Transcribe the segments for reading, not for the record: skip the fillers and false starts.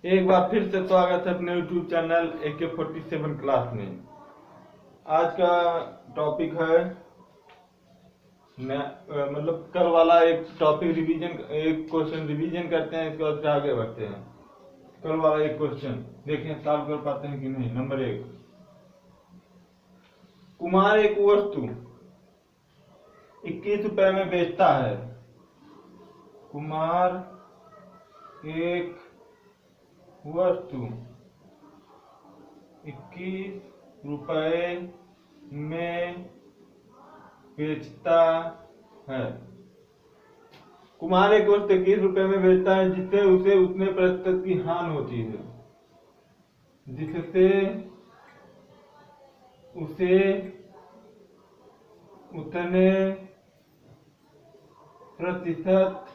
एक बार फिर से स्वागत है अपने YouTube चैनल AK47 क्लास में। आज का टॉपिक है मतलब कल वाला एक टॉपिक रिवीजन, एक क्वेश्चन रिवीजन करते हैं, इसके बाद आगे बढ़ते हैं। कल वाला एक क्वेश्चन देखें सॉल्व कर पाते हैं कि नहीं। नंबर 1, कुमार एक वस्तु 21 रुपए में बेचता है। कुमार एक वस्तु 21 रुपए में बेचता है। कुमार एक वस्तु 21 रुपए में बेचता है जिससे उसे उतने प्रतिशत की हानि होती है, जिससे उसे उतने प्रतिशत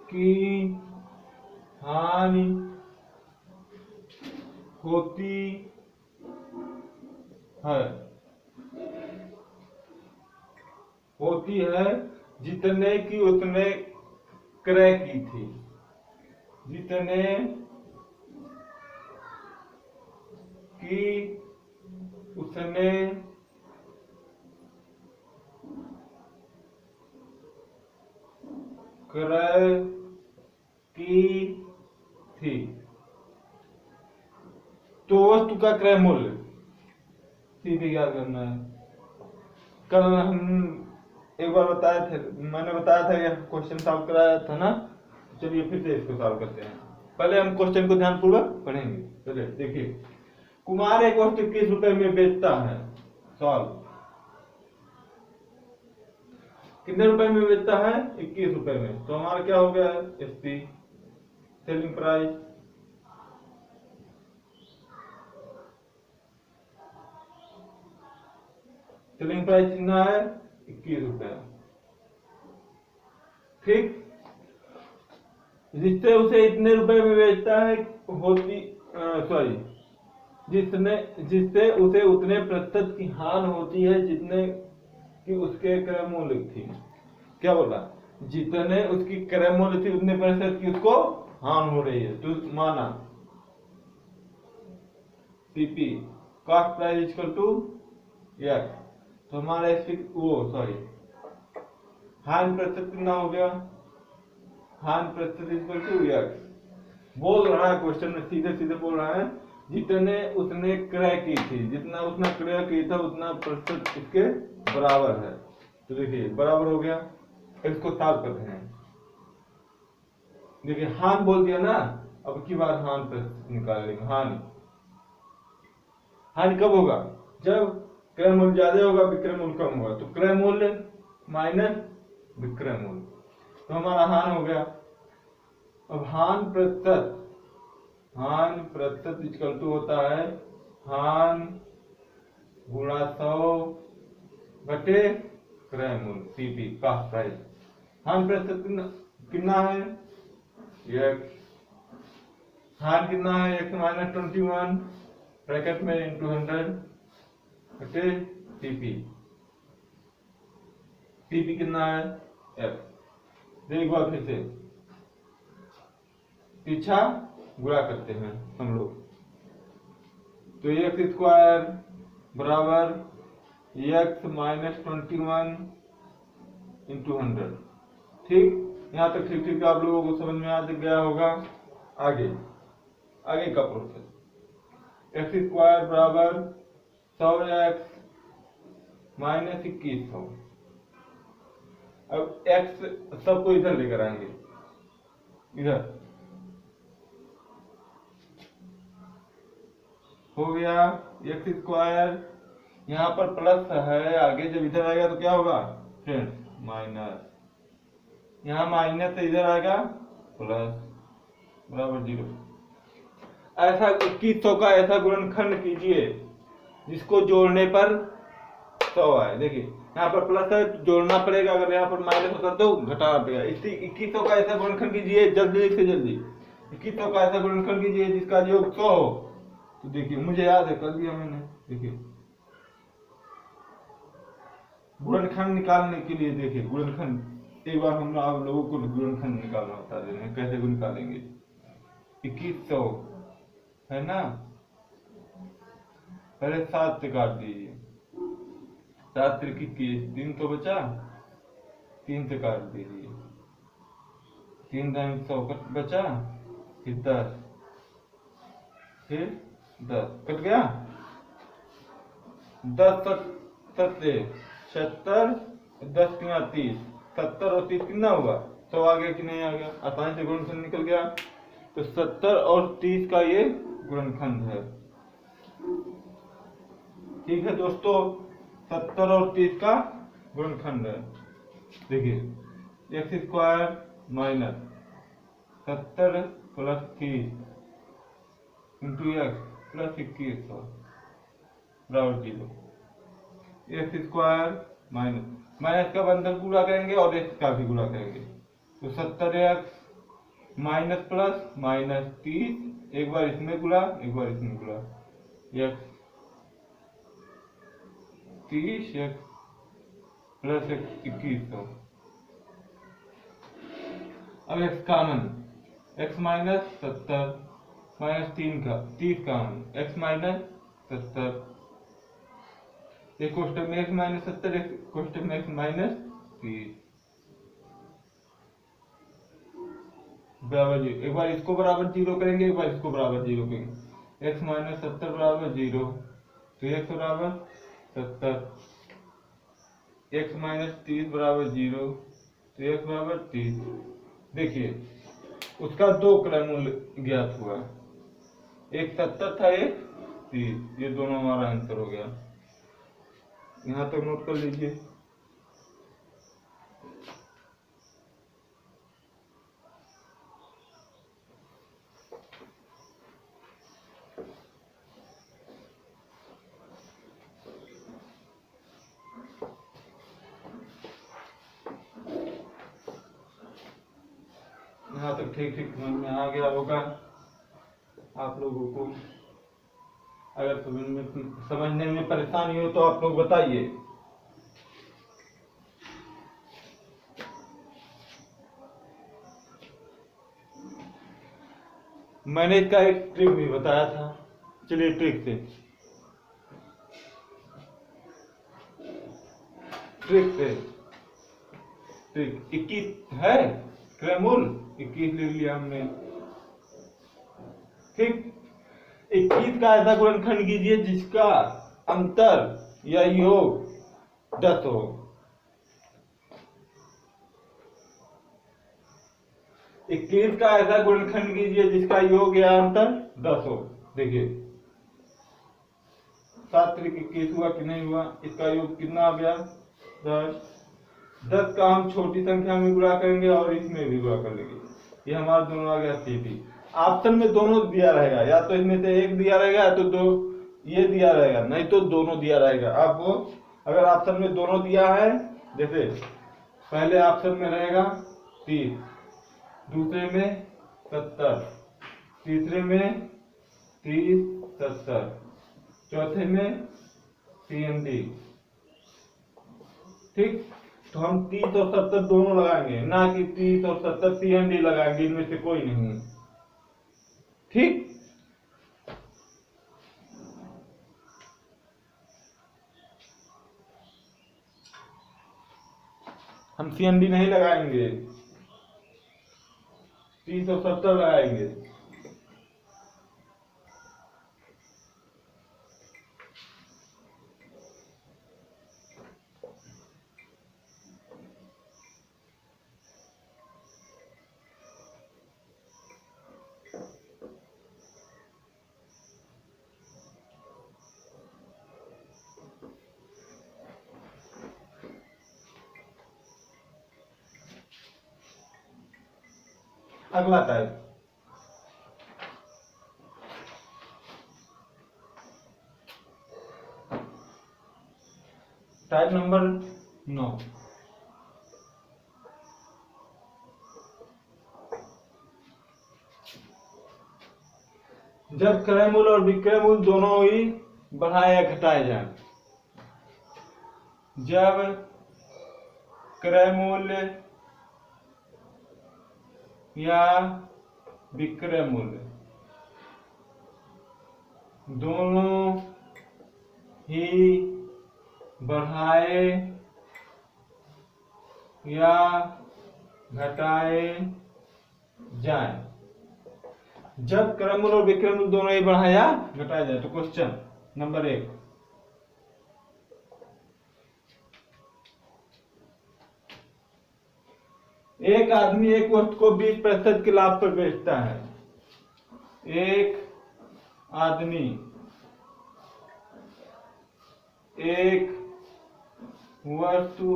की हानि होती है जितने की उसने क्रय की थी, जितने की उसने क्रय की थी। तो वस्तु का क्रय मूल्य सीधे याद करना है। कल हम एक बार बताए थे, मैंने बताया था, यह क्वेश्चन सॉल्व कराया था ना। चलिए फिर से इसको सॉल्व करते हैं। पहले हम क्वेश्चन को ध्यानपूर्वक पढ़ेंगे। चलिए देखिए, कुमार एक वस्तु 21 रुपए में बेचता है। सॉल्व, कितने रुपए में बेचता है? 21 रुपए में। तो हमारा क्या हो गया? SP, selling price. Selling price कितना है? 21 रुपए। ठीक, जिससे उसे इतने रुपए में बेचता है जिससे उसे उतने प्रतिशत की हानि होती है जितने की उसके क्रय मूल्य थी। क्या बोला? जितने उसकी क्रय मूल्य थी उतने प्रतिशत की उसको हानि हो रही है। तो माना CP, cost price equal to X. तो हमारा हानि प्रतिशत कितना हो गया? हानि प्रतिशत इक्वल टू एक्स। बोल रहा है क्वेश्चन में, सीधे सीधे बोल रहा है जितने उसने क्रय की थी, जितना उसने क्रय की था उतना प्रतिशत इसके बराबर है। तो देखिए बराबर हो गया। इसको सॉल्व करते हैं। देखिए हानि बोल दिया ना, अब की बार हानि प्रतिशत निकालेंगे। हानि कब होगा? जब क्रय मूल्य ज्यादा होगा, विक्रय मूल्य कम होगा। तो क्रय मूल्य माइनस विक्रय मूल्य, तो हमारा हानि हो गया। अब हानि प्रतिशत इक्वल टू होता है हानि गुणा 100 बटे क्रय मूल्य, सीपी, कॉस्ट प्राइस। हानि प्रतिशत कितना है? एक्स। हानि कितना है? एक्स माइनस 21 ब्रैकेट में इंटू 100 बटे सीपी। सीपी कितना है? एक्स। एक बार फिर से पीछा गुणा करते हैं हम लोग। तो एक्स स्क्वायर बराबर एक्स माइनस 21 इंटू 100। ठीक, यहाँ तक ठीक ठीक आप लोगों को समझ में आ गया होगा। आगे का प्रोसेस, एक्स स्क्वायर बराबर 100x माइनस 2100। अब x सबको इधर लेकर आएंगे, इधर हो गया एक्स स्क्वायर। यहाँ पर प्लस है, आगे जब इधर आएगा तो क्या होगा फ्रेंड्स? माइनस। यहाँ माइनस से इधर आएगा प्लस, बराबर 0। ऐसा 2100 का ऐसा गुणनखंड कीजिए जिसको जोड़ने पर 100 आए। देखिए यहाँ पर प्लस है तो जोड़ना पड़ेगा, अगर यहाँ पर माइनस होता तो घटाना पड़ेगा। इसी 2100 का ऐसा गुणनखंड कीजिए जल्दी से जल्दी। 2100 का ऐसा गुणनखंड कीजिए जिसका योग 100 हो। तो देखिए मुझे याद है, कर दिया मैंने। देखिए गुणनखंड निकालने के लिए, देखिए गुणनखंड एक बार हम आप लोगों को गुणनखंड निकालना बता दे रहे हैं, कैसे को निकालेंगे। 2100 है ना, पहले 7 से काट दीजिए, 7 त्रिक 21, 3 तो बचा, 3 से काट दीजिए, 3 टाइम 100 बचा, फिर 10, फिर 10 कट गया, 10 70 76, 10 30, 70 और 30 कितना हुआ, 100 आ गया कि नहीं आ गया, आसानी से गुणनखंड निकल गया। तो 70 और 30 का ये गुणनखंड है। ठीक है दोस्तों, 70 और 30 का गुणनखंड है। देखिए x square minus 70 plus 30 into x plus 2100 बराबर 0। एक्स स्क्वायर माइनस का बंधन पूरा करेंगे और एक्स का भी पूरा करेंगे, तो 70x माइनस प्लस माइनस 30, एक बार इसमें गुणा एक बार इसमें गुणा, एक्स 30 एक्स प्लस 2100। अब x common, x minus 70 minus 30 common, x minus 70, एक कोष्टक में एक्स माइनस 70, एक कोष्टक में एक्स माइनस 30 बराबर 0। एक बार इसको बराबर 0 करेंगे, एक बार इसको बराबर 0 करेंगे, एक्स माइनस 70 बराबर 0, तो एक्स बराबर 70, एक्स माइनस 30 बराबर 0, तो एक्स बराबर 30। देखिए उसका दो क्रममूल ज्ञात हुआ, एक 70 था एक 30, ये दोनों हमारा आंसर हो गया। यहाँ तक नोट कर लीजिए। यहाँ तक ठीक ठीक समझ में आ गया होगा आप लोगों को। अगर समझने में परेशानी हो तो आप लोग बताइए। मैंने इसका एक ट्रिक भी बताया था, चलिए ट्रिक 21 है, क्रममूल 21 ले लिया हमने। ठीक, 21 का ऐसा गुणनखंड कीजिए जिसका अंतर या योग 10 हो। 21 का ऐसा गुणनखंड कीजिए जिसका योग या अंतर 10 हो। देखिए 7 त्रिक 21 हुआ कि नहीं हुआ, इसका योग कितना आ गया 10। 10 का हम छोटी संख्या में गुणा करेंगे और इसमें भी गुणा कर लेंगे, ये हमारा दोनों आ गया सीधी। ऑप्शन में दोनों दिया रहेगा, या तो इसमें से एक दिया रहेगा या तो दो ये दिया रहेगा, नहीं तो दोनों दिया रहेगा। आपको अगर ऑप्शन में दोनों दिया है, जैसे पहले ऑप्शन में रहेगा 30, दूसरे में 70, तीसरे में 30 70, चौथे में CND। ठीक, तो हम 30 और 70 दोनों लगाएंगे, ना कि 30 और 70 CND लगाएंगे, इनमें से कोई नहीं। ठीक, हम CND नहीं लगाएंगे, 30 और 70 लगाएंगे। अगला टाइप नंबर 9। जब क्रयमूल और विक्रयमूल दोनों ही बढ़ाए या घटाए जाए, जब क्रय मूल्य या विक्रय मूल्य दोनों ही बढ़ाए या घटाए जाए। जब क्रय मूल्य और विक्रय मूल्य दोनों ही बढ़ाया या घटाया जाए। तो क्वेश्चन नंबर 1, एक आदमी एक वस्तु को 20% के लाभ पर बेचता है। एक आदमी एक वस्तु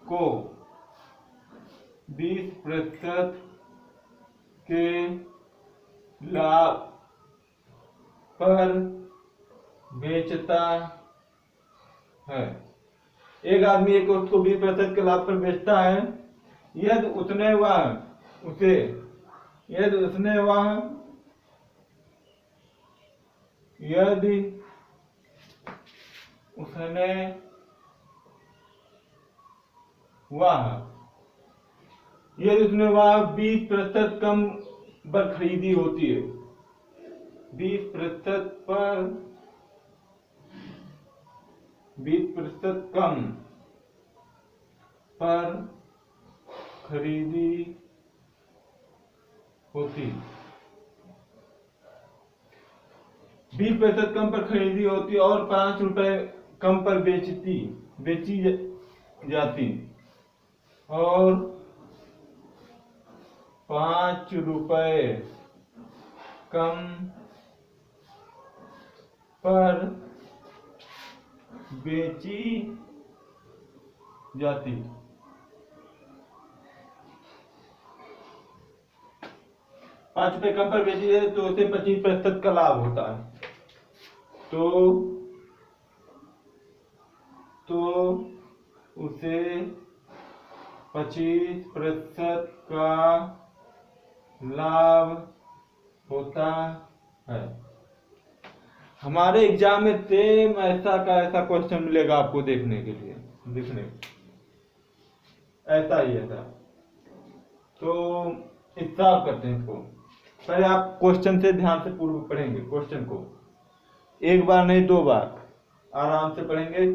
को 20% के लाभ पर बेचता है। एक आदमी एक वस्तु को 20% के लाभ पर बेचता है यदि उसने वह 20% कम पर खरीदी होती है। 20% कम पर खरीदी होती 20% कम पर खरीदी होती और 5 रुपए कम पर बेची जाती और 5 रुपए कम पर बेची जाती। 5 रुपए कम पर बेची जाती तो उसे 25% का लाभ होता है। तो उसे 25% का लाभ होता है। हमारे एग्जाम में सेम ऐसा क्वेश्चन मिलेगा आपको देखने के लिए, ऐसा ही ऐसा। तो हिसाब करते हैं इसको। पहले आप क्वेश्चन से ध्यान से पूर्व पढ़ेंगे। क्वेश्चन को एक बार नहीं 2 बार आराम से पढ़ेंगे,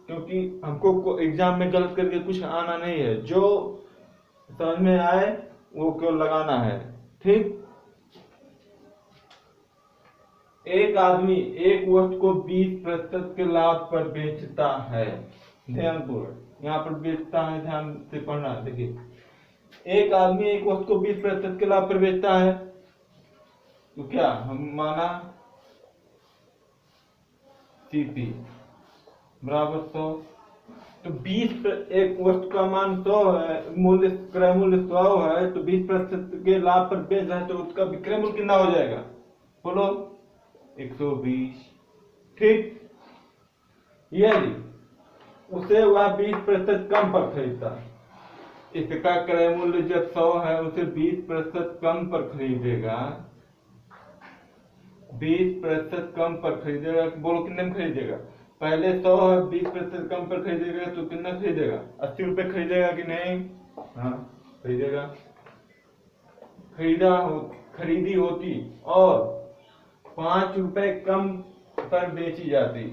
क्योंकि हमको एग्जाम में गलत करके कुछ आना नहीं है। जो समझ में आए वो केवल लगाना है, ठीक। एक आदमी एक वस्तु को 20% के लाभ पर बेचता है। ध्यानपूर्वक यहाँ पर बेचता है, ध्यान से पढ़ना। देखिए एक आदमी एक वस्तु को 20% के लाभ पर बेचता है तो क्या हम माना सीपी बराबर 100। तो 20 एक वस्तु का मान 100 है, क्रय मूल्य 100 है, तो 20% के लाभ पर बेच रहा है तो उसका विक्रय मूल्य कितना हो जाएगा बोलो 120, ठीक। यदि उसे वह 20% कम पर खरीदता है, इसका क्रय मूल्य जब 100 है उसे 20% कम पर खरीदेगा, 20% कम पर खरीदेगा। बोलो कितने में खरीदेगा? पहले 100 है, 20% कम पर खरीदेगा तो कितना खरीदेगा? 80 रुपए खरीदेगा कि नहीं? हाँ खरीदेगा। खरीदी होती और 5 रुपए कम पर बेची जाती,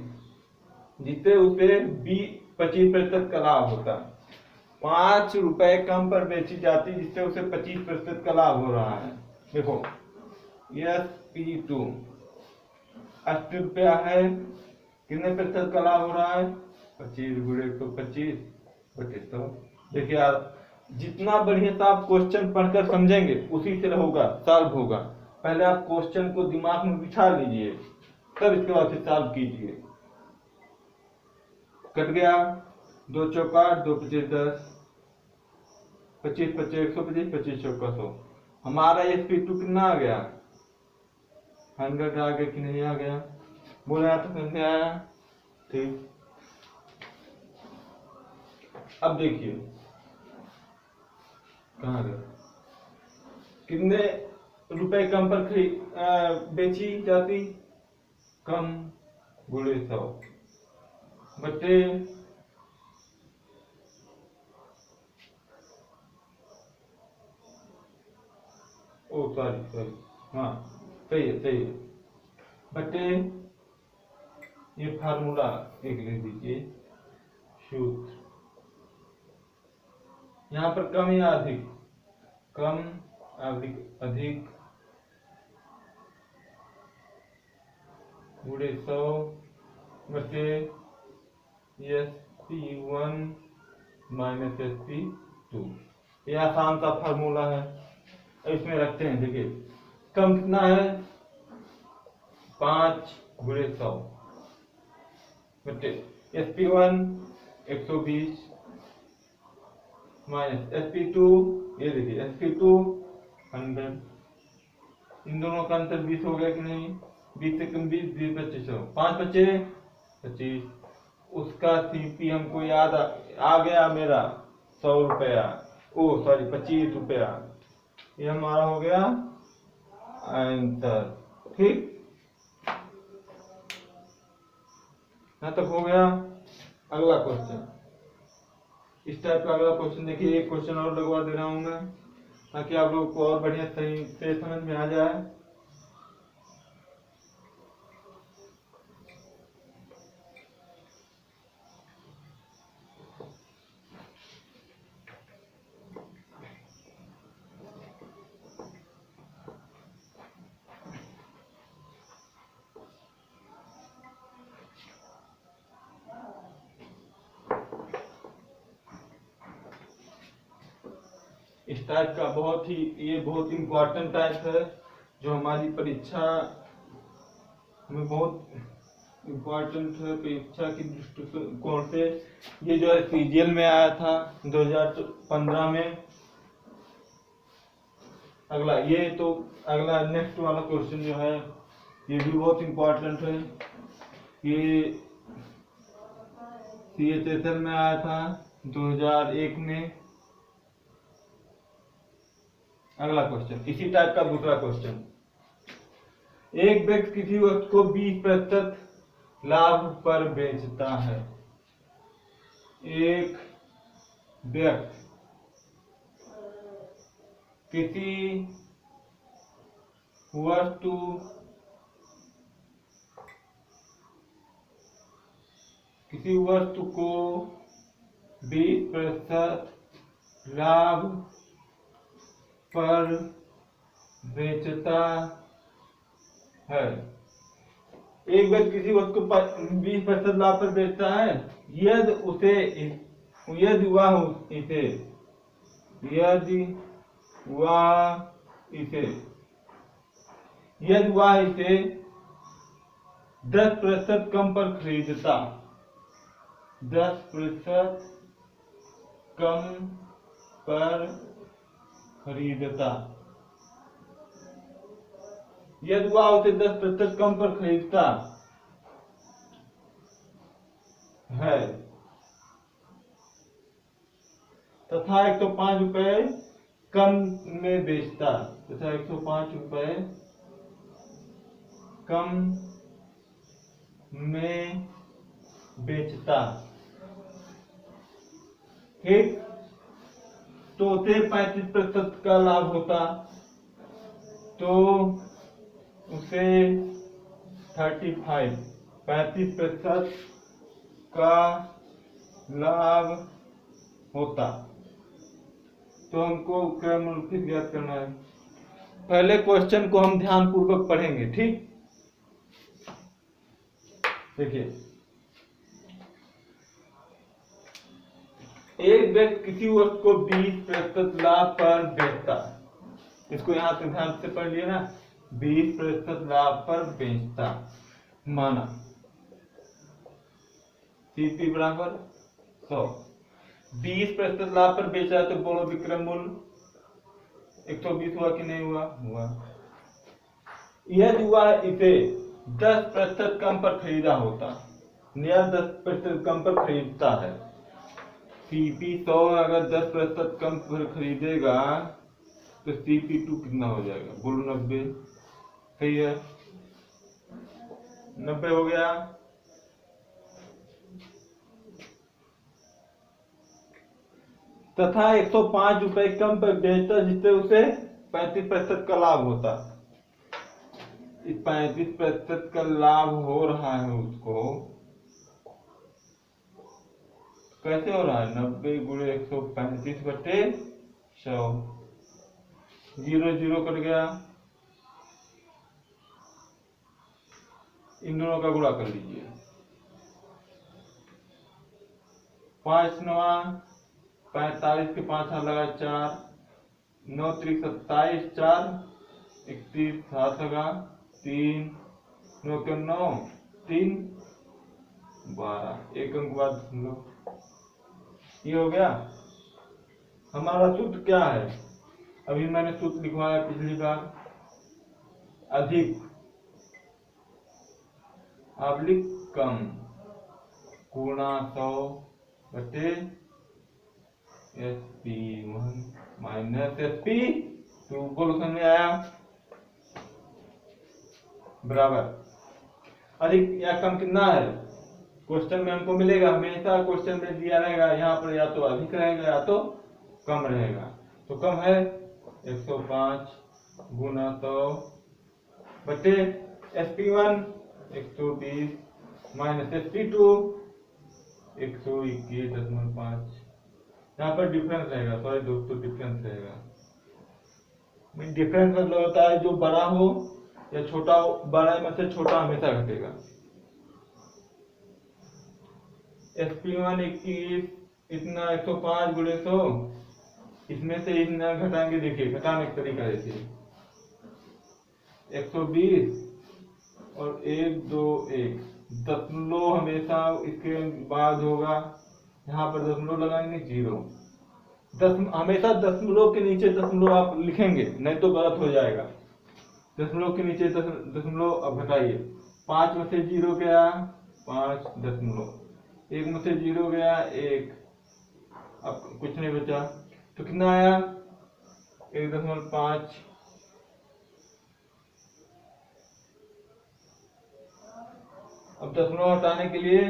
जिससे उसे 25% का लाभ होता। 5 रुपए कम पर बेची जाती जिससे उसे 25% का लाभ हो रहा है। देखो SP2 80 रुपया है, कितने प्रतिशत का लाभ हो रहा है? 25 गुणे 125 2500। देखिए यार जितना बढ़िया से आप क्वेश्चन पढ़कर समझेंगे उसी से होगा, सॉल्व होगा। पहले आप क्वेश्चन को दिमाग में बिठा लीजिए, तब इसके बाद से सॉल्व कीजिए। कट गया 2 चौका 2 25 10, 25 25 125, 25 चौका 100। हमारा SP2 कितना आ गया? 100 आ गया कि नहीं आ गया? बोला तो समझ में आया, ठीक। अब देखिए कहाँ गया, कितने रुपए कम पर बेची जाती? कम गुणे 100 बटे ओ सॉरी सॉरी, हाँ सही है सही है। बटे ये फार्मूला एक लिख दीजिए, सूत्र। यहाँ पर कम या अधिक, कम अधिक अधिक गुणे 100 बटे SP1 माइनस SP2। ये आसान सा फार्मूला है, इसमें रखते हैं। देखिए कम कितना है, 5 गुणे 100 बटे SP1 120 माइनस SP2, ये देखिए SP2 100। इन दोनों का अंतर 20 हो गया कि नहीं, 20 से कम 20, 20 25 5 बचे 25। उसका CP हमको याद आ गया मेरा 100 रुपया, ओ सॉरी 25 रुपया। ये हमारा हो गया आंसर। ठीक, यहाँ तक हो गया। अगला क्वेश्चन, इस टाइप का अगला क्वेश्चन देखिए, एक क्वेश्चन और लगवा दे रहा हूं मैं ताकि आप लोगों को और बढ़िया सही से समझ में आ जाए। इस टाइप का ये बहुत इम्पोर्टेंट टाइप है, जो हमारी परीक्षा में बहुत इम्पोर्टेंट है। परीक्षा की दृष्टिकोण से ये जो है सीजीएल में आया था 2015 में। अगला ये तो अगला नेक्स्ट वाला क्वेश्चन जो है ये भी बहुत इम्पोर्टेंट है। ये CHSL में आया था 2001 में। अगला क्वेश्चन इसी टाइप का दूसरा क्वेश्चन, एक व्यक्ति किसी वस्तु को 20% लाभ पर बेचता है। एक व्यक्ति किसी वस्तु को 20% लाभ पर बेचता है। एक व्यक्ति किसी वस्तु को 20% लाभ पर बेचता है यदि वह इसे 10% कम पर खरीदता, 10% कम पर खरीदता। यदि वह उसे 10% कम पर खरीदता है तथा 105 रुपए कम में बेचता, तथा 105 रुपए कम में बेचता, ठीक, तो उसे 35% का लाभ होता, तो उसे 35% का लाभ होता। तो हमको क्रमशः फिर ज्ञात करना है। पहले क्वेश्चन को हम ध्यान पूर्वक पढ़ेंगे, ठीक। देखिए, एक व्यक्ति किसी वस्तु को 20% लाभ पर बेचता, इसको यहां से ध्यान से पढ़ लिया ना, 20% लाभ पर बेचता। माना CP बराबर 100, 20% लाभ पर बेचा है, तो बोलो विक्रय मूल्य 120 हुआ कि नहीं हुआ? हुआ। यदि वह इसे 10% कम पर खरीदा होता, या 10% कम पर खरीदता है, CP 100 अगर 10% कम पर खरीदेगा तो CP2 कितना हो जाएगा? बोलो 90। सही है, 90 हो गया। तथा 105 रुपए कम पर बेचता, जिससे उसे 35% का लाभ होता, इस 35% का लाभ हो रहा है उसको, कैसे हो रहा है? 90 गुणे 135/100, 0 0 कट गया, इन दोनों का गुणा कर लीजिए। 5 9 45 के 5 हाथ लगा 4, 9 3 27, 4 31 हाथ लगा 3, 9 के 9 3 12, एक अंक बाद ये हो गया। हमारा सूत्र क्या है? अभी मैंने सूत्र लिखवाया पिछली बार, अधिक ऑब्लिक कम गुणा 100/SP1 माइनस SP2, बोलो समझ में आया? बराबर अधिक या कम कितना है? क्वेश्चन में हमको मिलेगा, हमेशा क्वेश्चन में दिया रहेगा, यहाँ पर या तो अधिक रहेगा या तो कम रहेगा। तो कम है 105 गुना 100/SP1 120 माइनस SP2 121.5। यहाँ पर डिफरेंस रहेगा, सॉरी दोस्तों डिफरेंस रहेगा। डिफरेंस मतलब होता है जो बड़ा हो या छोटा हो, बड़ा में से छोटा हमेशा घटेगा। SP1 21 इतना 105 गुणे 100, इसमें से इतना घटाएंगे, देखिए घटाने का तरीका देखिए, 120 और 1 2 1 दशमलव हमेशा इसके बाद होगा, यहाँ पर दशमलव लगाएंगे 0, हमेशा दशमलव के नीचे दशमलव आप लिखेंगे, नहीं तो गलत हो जाएगा। दशमलव के नीचे दशमलव अब घटाइए, 5 में से 0 गया 5 दशमलव, 1 में से 0 गया 1, अब कुछ नहीं बचा, तो कितना आया 1.5। अब दशमलव हटाने के लिए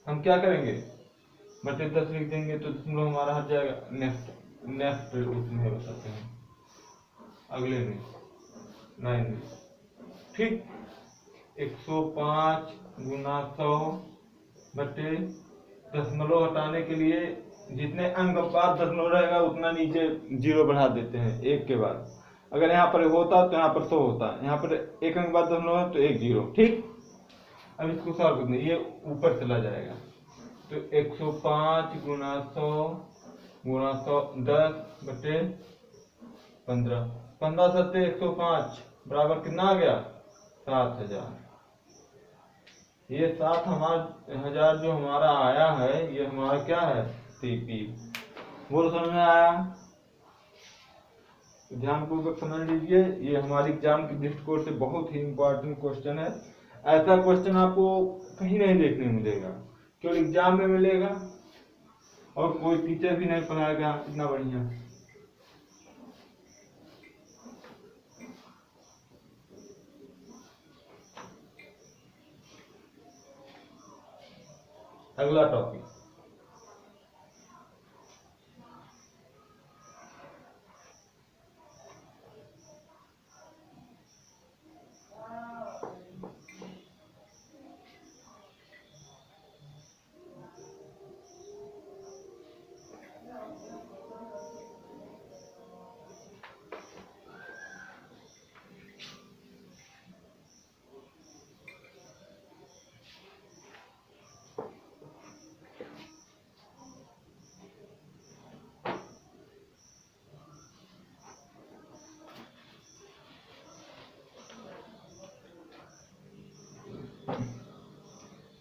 हम क्या करेंगे, बटे 10 लिख देंगे तो दशमलव हमारा हट जाएगा। नेक्स्ट उसमें बताते हैं, अगले में 9 में, ठीक। 105 गुना 100 बटे दशमलव हटाने के लिए जितने अंक बाद दशमलव रहेगा उतना नीचे 0 बढ़ा देते हैं एक के बाद। अगर यहाँ पर होता तो यहाँ पर 100 होता, यहाँ पर एक अंक बाद दशमलव है तो 1 0, ठीक। अब इसको सॉल्व करते हैं, ये ऊपर चला जाएगा, तो 105 गुना 100 गुना 100 10/15, 15 7 105 बराबर कितना आ गया 7000। ये 7000 जो हमारा आया है, ये हमारा क्या है CP। बोल समझ में आया? ध्यान पूर्वक समझ लीजिए, ये हमारे एग्जाम के दृष्टिकोण से बहुत ही इंपॉर्टेंट क्वेश्चन है। ऐसा क्वेश्चन आपको कहीं नहीं देखने मिलेगा, केवल एग्जाम में मिलेगा, और कोई टीचर भी नहीं पढ़ाएगा इतना बढ़िया। अगला topic,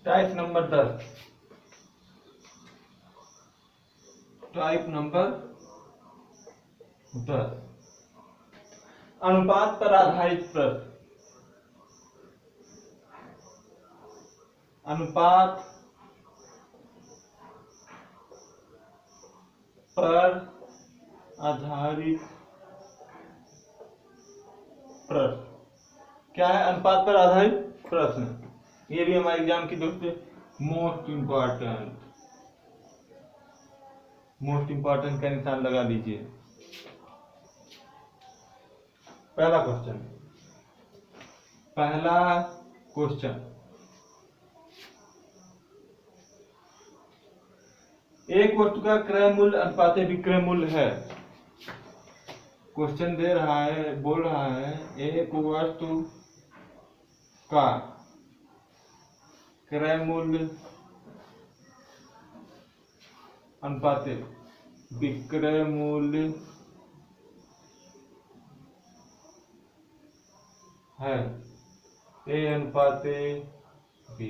type number 10, type number 10, अनुपात पर आधारित प्रश्न। अनुपात पर आधारित प्रश्न क्या है? अनुपात पर आधारित प्रश्न, ये भी हमारे एग्जाम की दृष्टि से मोस्ट इंपॉर्टेंट का निशान लगा दीजिए। पहला क्वेश्चन, पहला क्वेश्चन, एक वस्तु का क्रय मूल्य अनुपात विक्रय मूल्य है। क्वेश्चन दे रहा है, बोल रहा है एक वस्तु का क्रय मूल्य अनुपात विक्रय मूल्य है ए अनुपात बी।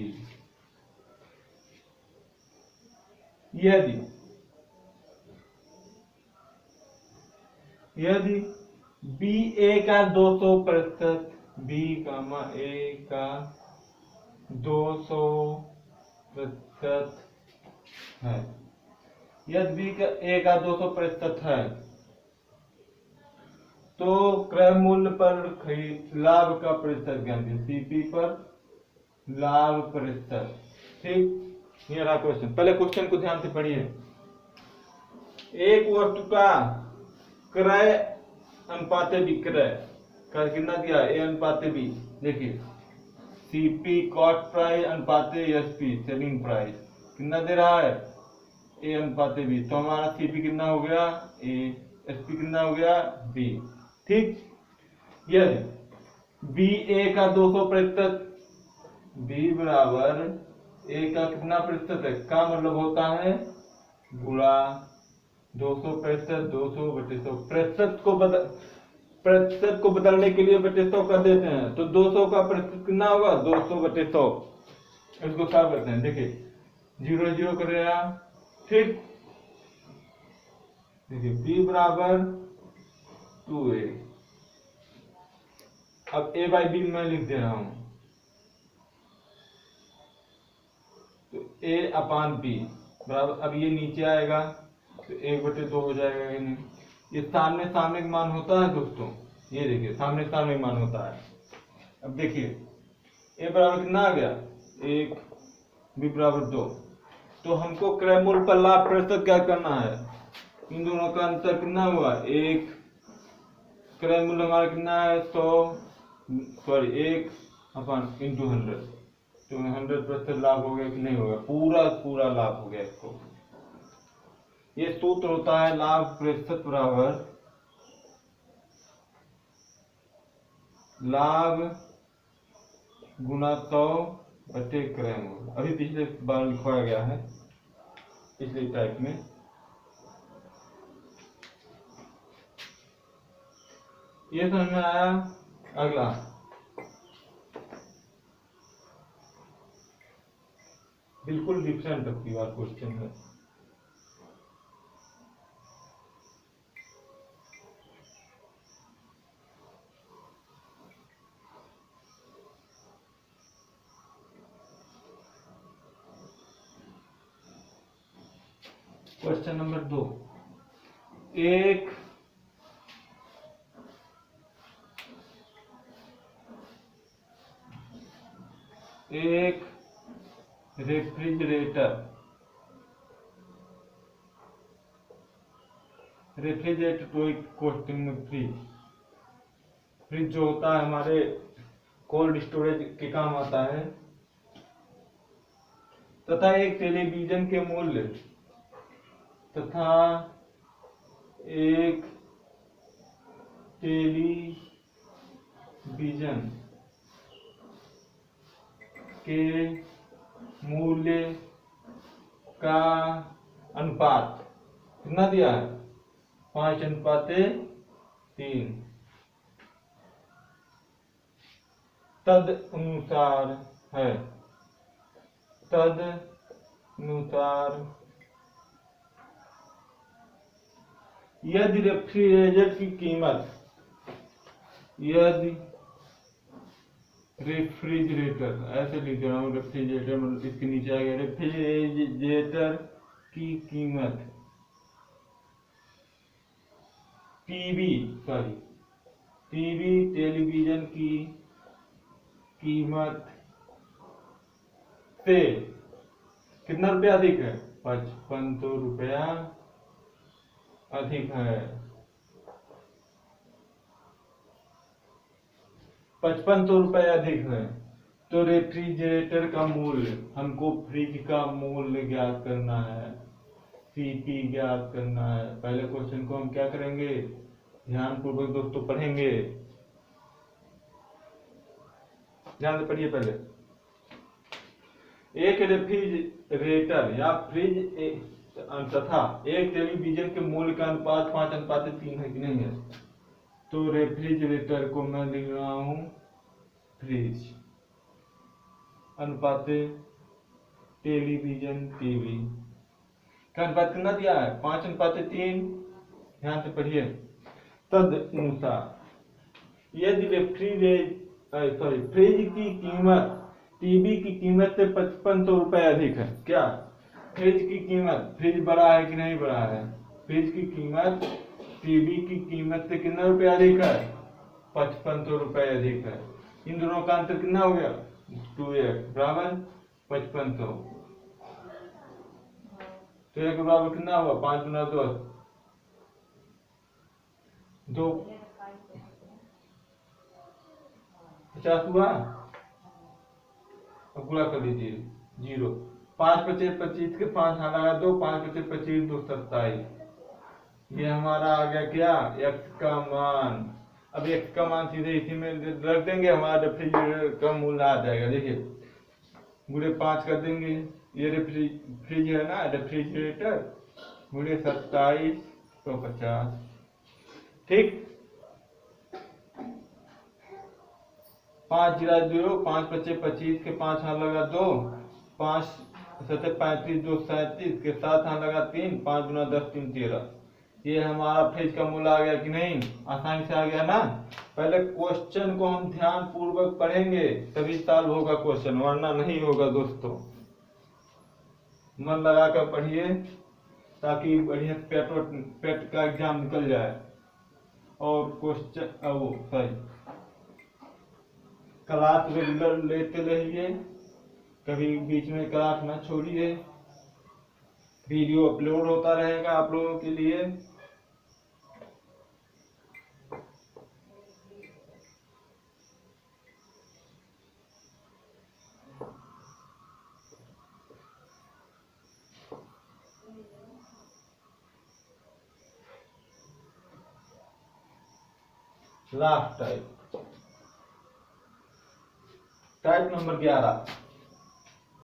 यदि बी ए का 200% बी कामा ए का 200% है, यदि बी का ए का 200% है तो क्रय मूल्य पर लाभ का प्रतिशत ज्ञान दीजिए, सीपी पर लाभ प्रतिशत। ठीक, ये रहा क्वेश्चन। पहले क्वेश्चन को ध्यान से पढ़िए। एक वस्तु का क्रय अनुपात विक्रय का कितना दिया, ए अनुपात बी। देखिए सीपी कॉस्ट प्राइस अनुपात एसपी सेलिंग प्राइस कितना दे रहा है, ए अनुपात बी। तो हमारा सीपी कितना हो गया ए, एसपी कितना हो गया बी। ठीक, यदि बी ए का 200%, बी बराबर ए का कितना प्रतिशत है, का मतलब होता है गुणा 200%, 200/100। प्रतिशत को बदलने के लिए बटे 100 कर देते हैं, तो 200 का प्रतिशत कितना होगा 200/100। इसको साफ करते हैं, देखिए 0 0 करेगा। ठीक, देखिए बी बराबर 2a। अब a बाई बी मैं लिख दे रहा हूं, तो a अपान बी बराबर, अब ये नीचे आएगा तो 1/2 हो जाएगा कि नहीं। ये सामने सामने का मान होता है दोस्तों, ये देखिए सामने सामने मान होता है। अब देखिए a बराबर कितना आ गया 1, b बराबर 2। तो हमको क्रय मूल्य पर लाभ प्रतिशत क्या करना है, इन दोनों का अंतर कितना हुआ 1, क्रय मूल्य हमारा कितना है 1 अपन इंटू 100, तो 100% लाभ हो गया कि नहीं होगा, पूरा लाभ हो गया इसको। ये सूत्र होता है लाभ प्रतिशत बराबर लाभ गुना 100 बटे क्रय मूल्य। अभी पिछले बार लिखवाया गया है पिछले टाइप में। ये समझ में आया। अगला बिल्कुल डिफरेंट रखती बार क्वेश्चन है। क्वेश्चन नंबर 2, एक रेफ्रिजरेटर तो एक क्वेश्चन में फ्रिज जो होता है हमारे कोल्ड स्टोरेज के काम आता है, तथा एक टेलीविजन के मूल्य तथा एक टेलीविजन के मूल्य का अनुपात कितना दिया है 5:3। तदनुसार है, तदनुसार यदि रेफ्रिजरेटर की कीमत, यदि रेफ्रिजरेटर ऐसे लिख रहा हूँ, रेफ्रिजरेटर मतलब इसके नीचे आ गया, रेफ्रिजरेटर की कीमत टीवी टेलीविजन की कीमत से कितना रुपया अधिक है 5500 रुपया अधिक है, ₹5500 अधिक है, तो रेफ्रिजरेटर का मूल्य, हमको फ्रिज का मूल्य ज्ञात करना है, सीपी ज्ञात करना है। पहले क्वेश्चन को हम क्या करेंगे, ध्यान पूर्वक दोस्तों पढ़ेंगे, ध्यान से पढ़िए। पहले एक रेफ्रिजरेटर या फ्रिज तथा एक टेलीविजन के मूल्य का अनुपात 5:3 है कि नहीं है, तो रेफ्रिजरेटर को मैं लिख रहा हूं फ्रिज अनुपात टेलीविजन टीवी का अनुपात कितना दिया है, 5:3। ध्यान से पढ़िए। तदनुसार यदि फ्रिज की कीमत टीवी की कीमत से ₹5500 अधिक है, क्या फ्रिज की कीमत, फ्रिज बड़ा है कि नहीं बड़ा है, फ्रिज की कीमत टीवी की कीमत से कितना रुपया अधिक है, ₹5500 अधिक है। इन दोनों का अंतर कितना हो गया, 2x बराबर 5500। तो एक बराबर कितना हुआ, 5 गुना 10 2 50 हुआ। अब गुणा कर लीजिए 0, 5 × 5 = 25 के 5 हाथ लगा 2, 5 × 5 = 25, 2 27। ये हमारा आ गया क्या, x का मान। अब x का मान सीधे इसी में रख देंगे, हमारा रेफ्रिजरेटर का मूल्य आ जाएगा। देखिए गुणे 5 कर देंगे, ये फ्रिज है ना, रेफ्रिजरेटर, गुणे 27 तो 50। ठीक, 5 × 0, 5 × 5 = 25 के 5 हाथ लगा 2, 5 × 7 = 35, 2 37 के 7 हाथ लगा 3, 5 × 10 = 3 13। ये हमारा फ्रिज का मूल्य आ गया कि नहीं, आसानी से आ गया ना। पहले क्वेश्चन को हम ध्यान पूर्वक पढ़ेंगे तभी सॉल्व होगा क्वेश्चन, वरना नहीं होगा दोस्तों। मन लगा कर पढ़िए ताकि बढ़िया पेट का एग्जाम निकल जाए। और क्वेश्चन वो सॉरी क्लास रेगुलर लेते रहिए, कभी बीच में क्लास ना छोड़िए, वीडियो अपलोड होता रहेगा आप लोगों के लिए। Last type number 11।